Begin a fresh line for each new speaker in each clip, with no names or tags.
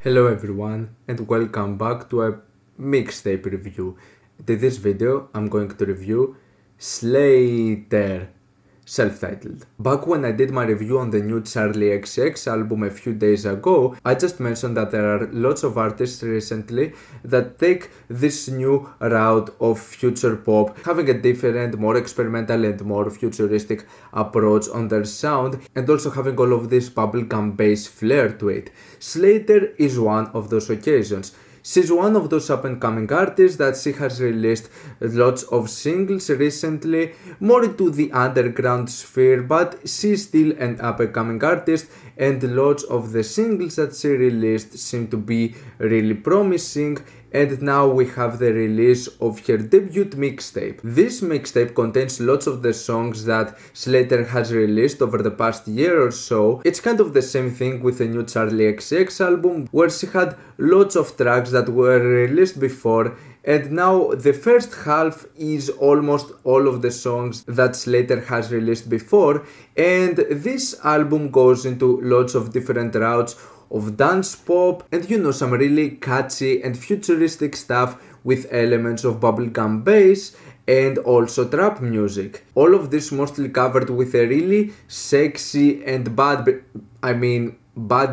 Hello everyone and welcome back to a mixtape review. In this video I'm going to review Slayyyter, self-titled. Back when I did my review on the new Charlie XX album a few days ago, I just mentioned that there are lots of artists recently that take this new route of future pop, having a different, more experimental and more futuristic approach on their sound, and also having all of this bubblegum bass flair to it. Slayyyter is one of those occasions. She's one of those up-and-coming artists that she has released lots of singles recently, more into the underground sphere, but she's still an up-and-coming artist and lots of the singles that she released seem to be really promising. And now we have the release of her debut mixtape. This mixtape contains lots of the songs that Slayyyter has released over the past year or so. It's kind of the same thing with the new Charlie XX album, where she had lots of tracks that were released before, and now the first half is almost all of the songs that Slayyyter has released before, and this album goes into lots of different routes of dance pop and some really catchy and futuristic stuff with elements of bubblegum bass and also trap music. All of this mostly covered with a really sexy and bad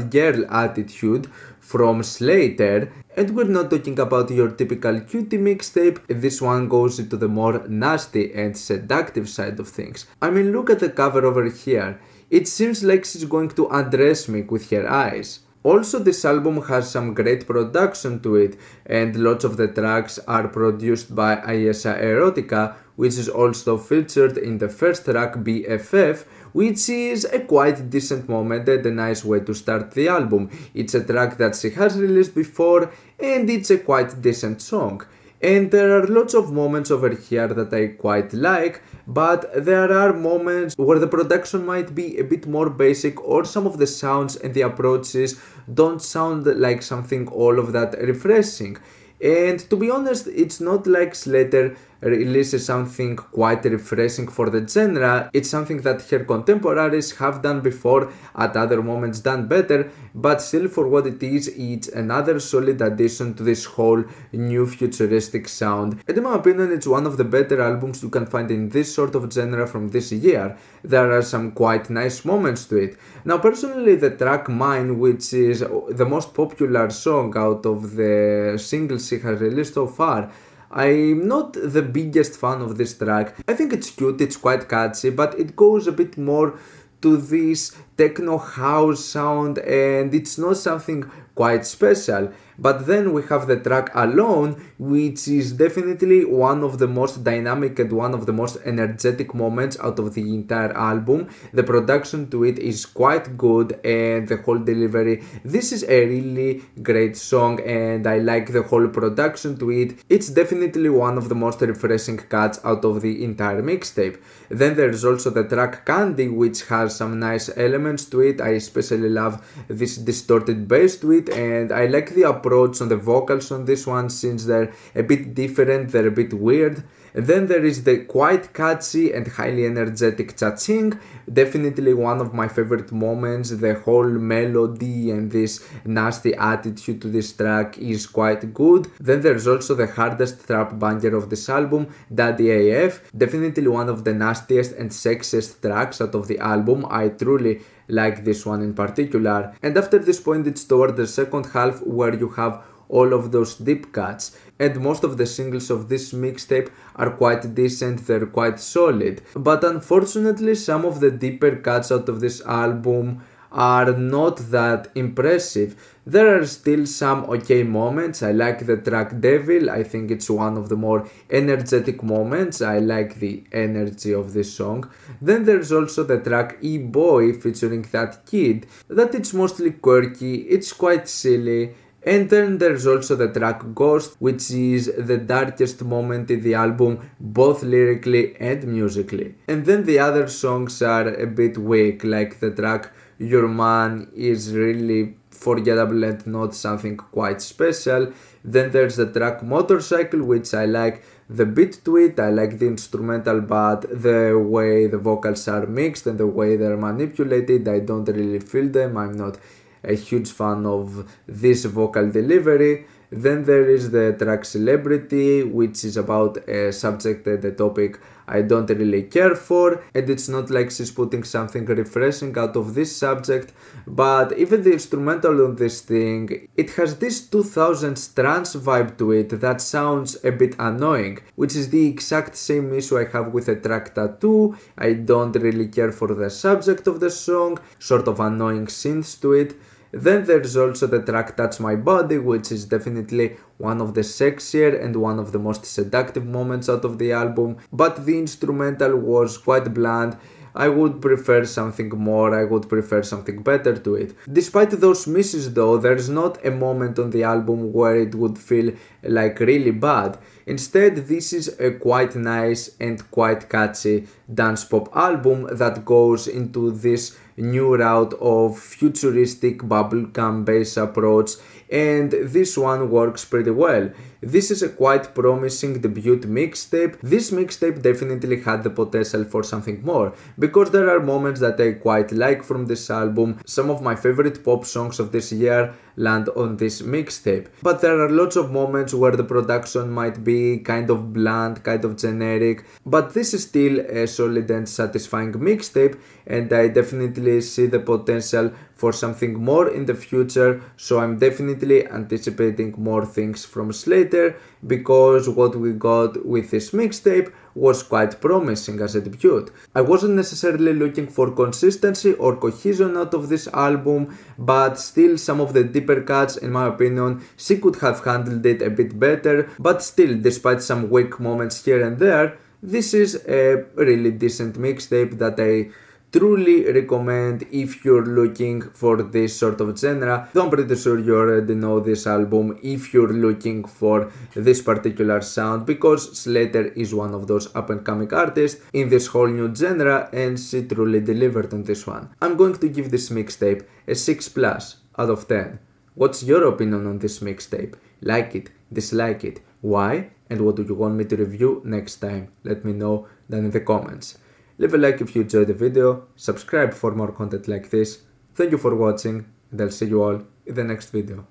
girl attitude from Slayyyter. And we're not talking about your typical cutie mixtape, this one goes into the more nasty and seductive side of things. Look at the cover over here. It seems like she's going to undress me with her eyes. Also, this album has some great production to it, and lots of the tracks are produced by Ayesha Erotica, which is also featured in the first track BFF, which is a quite decent moment and a nice way to start the album. It's a track that she has released before, and it's a quite decent song. And there are lots of moments over here that I quite like, but there are moments where the production might be a bit more basic, or some of the sounds and the approaches don't sound like something all of that refreshing. And to be honest, it's not like Slayyyter releases something quite refreshing for the genre. It's something that her contemporaries have done before, at other moments done better, but still for what it is, it's another solid addition to this whole new futuristic sound. And in my opinion, it's one of the better albums you can find in this sort of genre from this year. There are some quite nice moments to it. Now personally, the track Mine, which is the most popular song out of the singles she has released so far, I'm not the biggest fan of this track. I think it's cute, it's quite catchy, but it goes a bit more to this techno house sound and it's not something quite special. But then we have the track Alone, which is definitely one of the most dynamic and one of the most energetic moments out of the entire album. The production to it is quite good and the whole delivery. This is a really great song and I like the whole production to it. It's definitely one of the most refreshing cuts out of the entire mixtape. Then there's also the track Canting, which has some nice elements to it. I especially love this distorted bass to it, and I like the approach on the vocals on this one since they're a bit different, they're a bit weird. And then there is the quite catchy and highly energetic Ching, definitely one of my favorite moments. The whole melody and this nasty attitude to this track is quite good. Then there's also the hardest trap banger of this album, Daddy AF, definitely one of the nastiest and sexiest tracks out of the album. I truly like this one in particular. And after this point, it's toward the second half where you have all of those deep cuts, and most of the singles of this mixtape are quite decent, they're quite solid. But unfortunately, some of the deeper cuts out of this album are not that impressive. There are still some okay moments. I like the track Devil, I think it's one of the more energetic moments. I like the energy of this song. Then there's also the track E-Boy featuring that kid, that it's mostly quirky, it's quite silly. And then there's also the track Ghost, which is the darkest moment in the album, both lyrically and musically. And then the other songs are a bit weak, like the track Your Man is really forgettable and not something quite special. Then there's the track Motorcycle, which I like the beat to it, I like the instrumental, but the way the vocals are mixed and the way they're manipulated, I don't really feel them. I'm not a huge fan of this vocal delivery. Then there is the track Celebrity, which is about a subject and a topic I don't really care for, and it's not like she's putting something refreshing out of this subject, but even the instrumental on this thing, it has this 2000s trance vibe to it that sounds a bit annoying, which is the exact same issue I have with the track Tattoo. I don't really care for the subject of the song, sort of annoying synths to it. Then there's also the track Touch My Body, which is definitely one of the sexier and one of the most seductive moments out of the album, but the instrumental was quite bland. I would prefer something more, I would prefer something better to it. Despite those misses though, there's not a moment on the album where it would feel like really bad. Instead, this is a quite nice and quite catchy dance pop album that goes into this new route of futuristic bubblegum bass approach, and this one works pretty well. This is a quite promising debut mixtape. This mixtape definitely had the potential for something more, because there are moments that I quite like from this album. Some of my favorite pop songs of this year land on this mixtape, but there are lots of moments where the production might be kind of bland, kind of generic, but this is still a solid and satisfying mixtape, and I definitely see the potential for something more in the future, so I'm definitely anticipating more things from Slayyyter, because what we got with this mixtape was quite promising as a debut. I wasn't necessarily looking for consistency or cohesion out of this album, but still some of the deeper cuts, in my opinion, she could have handled it a bit better, but still, despite some weak moments here and there, this is a really decent mixtape that I truly recommend if you're looking for this sort of genre. Though I'm pretty sure you already know this album if you're looking for this particular sound, because Slayyyter is one of those up and coming artists in this whole new genre, and she truly delivered on this one. I'm going to give this mixtape a 6+ out of 10. What's your opinion on this mixtape? Like it? Dislike it? Why? And what do you want me to review next time? Let me know down in the comments. Leave a like if you enjoyed the video, subscribe for more content like this. Thank you for watching, and I'll see you all in the next video.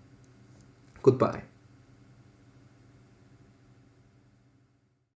Goodbye.